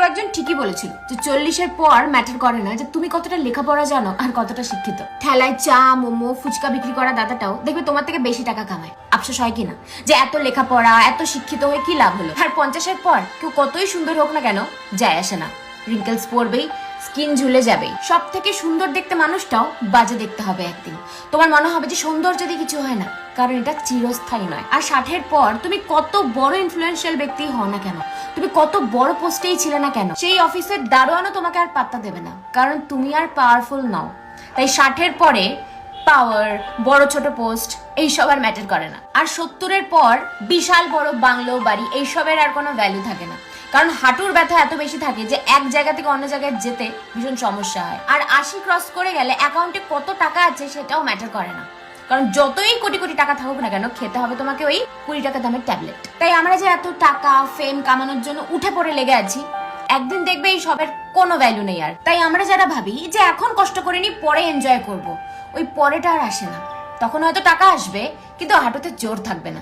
একজন ঠিকই বলেছিল যে 40-এর পর ম্যাটার করে না যে তুমি কতটা লেখাপড়া জানো আর কতটা শিক্ষিত। ঠেলায় চা মোমো ফুচকা বিক্রি করা দাদাটাও দেখবে তোমার থেকে বেশি টাকা কামায়। আফসোস হয় কিনা যে এত লেখাপড়া এত শিক্ষিত হয়ে কি লাভ হলো। আর 50-এর পর কেউ কতই সুন্দর হোক না কেন যায় আসে না, রিঙ্কেলস পড়বেই, স্কিন ঝুলে যাবে। সব থেকে সুন্দর দেখতে মানুষটাও বাজে দেখতে হবে একদিন। তোমার মনে হবে যে সৌন্দর্য দিয়ে কিছু হয় না, কারণ এটা চিরস্থায়ী নয়। আর 60-এর পর তুমি কত বড় ইনফ্লুয়েন্সিয়াল ব্যক্তি হও না কেন, তুমি কত বড় পোস্টেই ছিলে না কেন, সেই অফিসের দারোয়ানও তোমাকে আর পাত্তা দেবে না, কারণ তুমি আর পাওয়ারফুল নও। তাই 60-এর পরে পাওয়ার, বড় ছোট পোস্ট এইসব আর ম্যাটার করে না। আর 70-এর পর বিশাল বড় বাংলো বাড়ি এইসবের আর কোনো ভ্যালু থাকে না, কারণ হাঁটুর ব্যথা এত বেশি থাকে যে এক জায়গা থেকে অন্য জায়গায় যেতে ভীষণ সমস্যা হয়। আর 80 ক্রস করে গেলে অ্যাকাউন্টে কত টাকা আছে সেটাও ম্যাটার করে না, কারণ যতই কোটি কোটি টাকা থাকুক না কেন খেতে হবে তোমাকে ওই 20 টাকা দামের ট্যাবলেট। তাই আমরা যে এত টাকা ফেম কামানোর জন্য উঠে পড়ে লেগে আছি, একদিন দেখবে এই সবের কোনো ভ্যালু নেই আর। তাই আমরা যারা ভাবি যে এখন কষ্ট করে নি পরে এনজয় করব, ওই পরেটা আর আসে না। তখন হয়তো টাকা আসবে কিন্তু হাঁটুতে জোর থাকবে না।